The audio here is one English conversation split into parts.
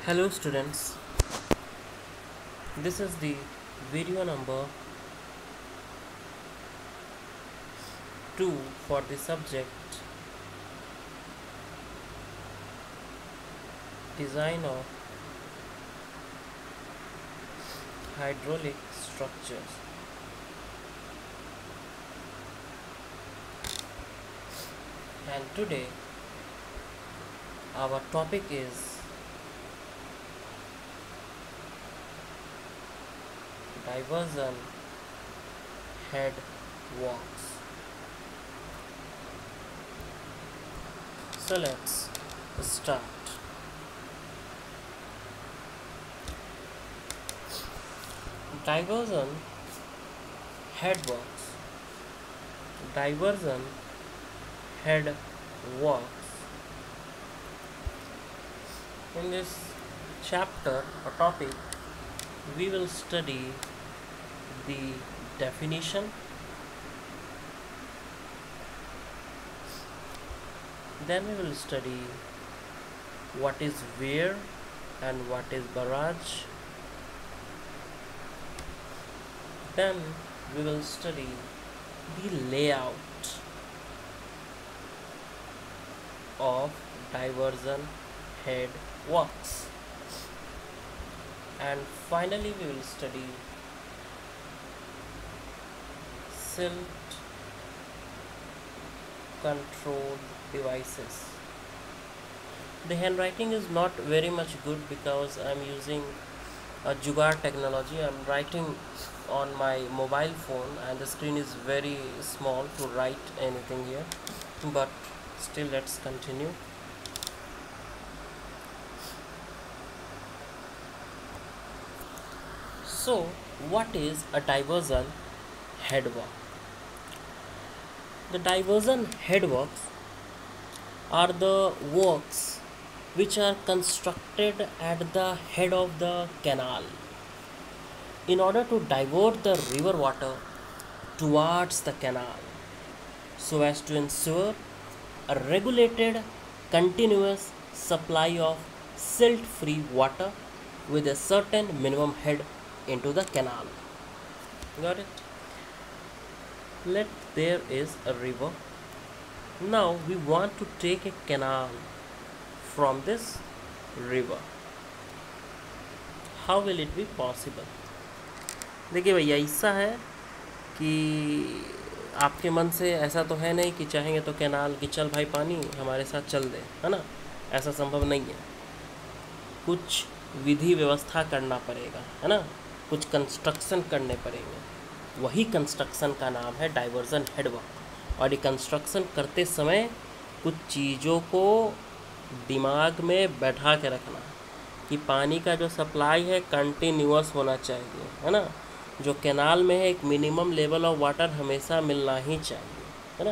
Hello students, this is the video number 2 for the subject design of hydraulic structures. And today our topic is diversion head walks. So let's start. Diversion head walks. Diversion head walks. In this chapter or topic, we will study the definition, then we will study what is weir and what is barrage, then we will study the layout of diversion head works, and finally we will study silt control devices. The handwriting is not very much good because I am using a Jugaad technology. I am writing on my mobile phone and the screen is very small to write anything here, but still let's continue. So what is a diversion headwork? The diversion headworks are the works which are constructed at the head of the canal in order to divert the river water towards the canal so as to ensure a regulated continuous supply of silt free water with a certain minimum head into the canal. Got it? Let there is a river. Now we want to take a canal from this river. How will it be possible? देखिए भैया, ऐसा है कि आपके मन से ऐसा तो है नहीं कि चाहेंगे तो कैनाल कि चल भाई पानी हमारे साथ चल दे, है ना? ऐसा संभव नहीं है. कुछ विधि व्यवस्था करना पड़ेगा, है ना? कुछ कंस्ट्रक्शन करने पड़ेंगे. वही कंस्ट्रक्शन का नाम है डाइवर्जन हेडवर्क. और ये कंस्ट्रक्शन करते समय कुछ चीज़ों को दिमाग में बैठा के रखना कि पानी का जो सप्लाई है कंटिन्यूअस होना चाहिए, है ना? जो कैनाल में है एक मिनिमम लेवल ऑफ वाटर हमेशा मिलना ही चाहिए, है ना?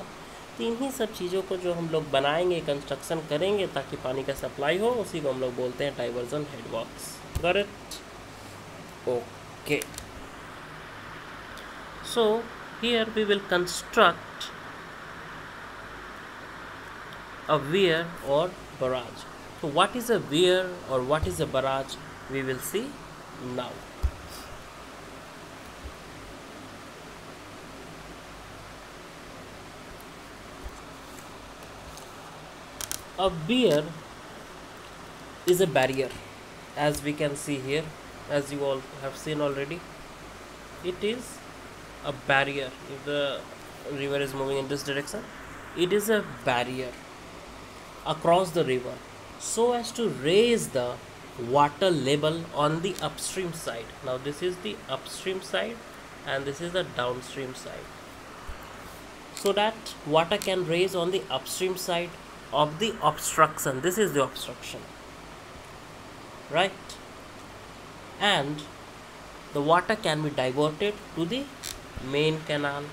तो इन्हीं सब चीज़ों को जो हम लोग बनाएंगे, कंस्ट्रक्शन करेंगे ताकि पानी का सप्लाई हो, उसी को हम लोग बोलते हैं diversion headworks. Got it? Okay. So here we will construct a weir or barrage. So what is a weir or what is a barrage, we will see now. A weir is a barrier, as we can see here, as you all have seen already. It is a barrier. If the river is moving in this direction, it is a barrier across the river so as to raise the water level on the upstream side. Now this is the upstream side and this is the downstream side, so that water can raise on the upstream side of the obstruction. This is the obstruction, right? And the water can be diverted to the main canal,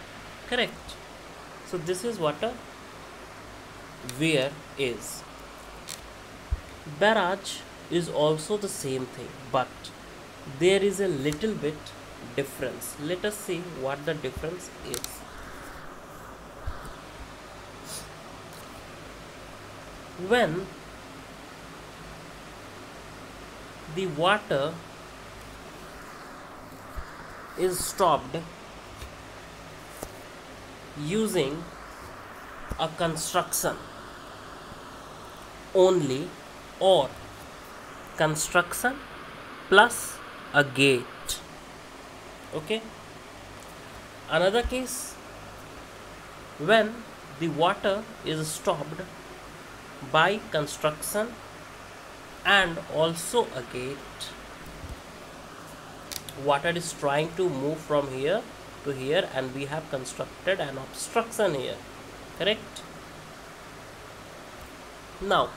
correct? So this is what a weir is. Barrage is also the same thing, but there is a little bit difference. Let us see what the difference is. When the water is stopped using a construction only, or construction plus a gate. Okay. Another case, when the water is stopped by construction and also a gate. Water is trying to move from here to here and we have constructed an obstruction here, correct? Now,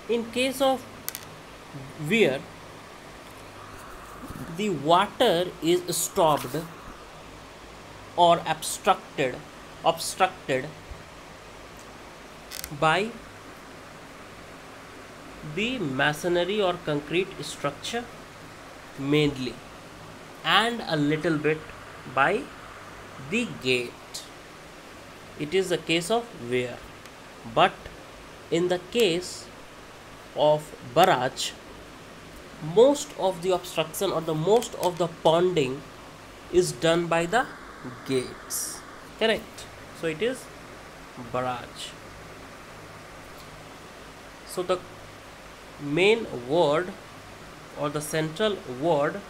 in case of where the water is stopped or obstructed by the masonry or concrete structure mainly, and a little bit by the gate, it is a case of wear. But in the case of barrage, most of the obstruction or the most of the ponding is done by the gates, correct? So it is barrage. So the main word or the central word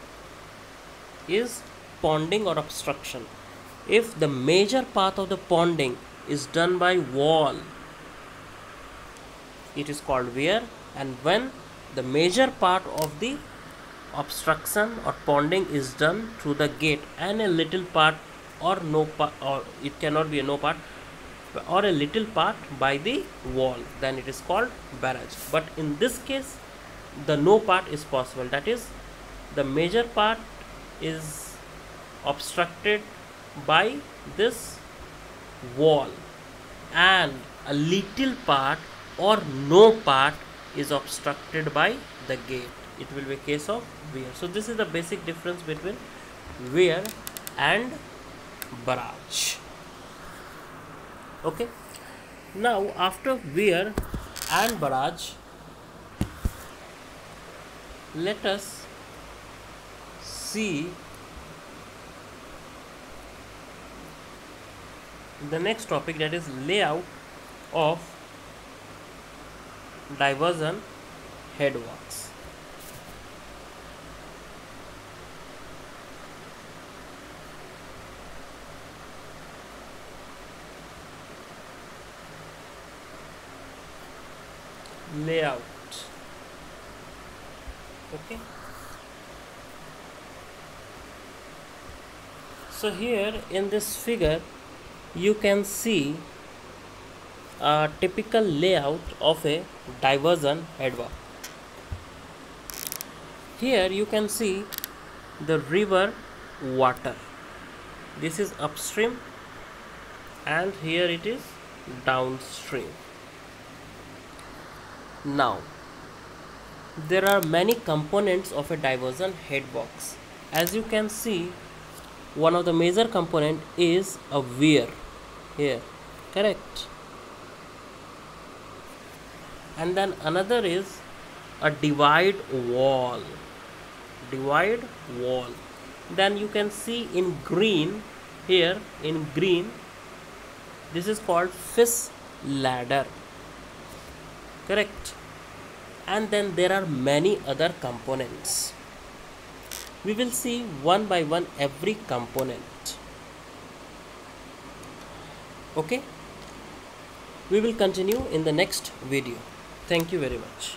is ponding or obstruction. If the major part of the ponding is done by wall, it is called wear, and when the major part of the obstruction or ponding is done through the gate and a little part or no part, or it cannot be a no part, or a little part by the wall, then it is called barrage. But in this case the no part is possible, that is the major part is obstructed by this wall and a little part or no part is obstructed by the gate. It will be a case of wear. So this is the basic difference between wear and barrage. Okay. Now after wear and barrage, let us see the next topic, that is layout of diversion headworks. Layout. Okay. So here in this figure you can see a typical layout of a diversion headwork. Here you can see the river water. This is upstream and here it is downstream. Now there are many components of a diversion headworks. As you can see, one of the major component is a weir here, correct? And then another is a divide wall. Then you can see in green, here in green, this is called fish ladder, correct? And then there are many other components. We will see one by one every component. Okay, we will continue in the next video. Thank you very much.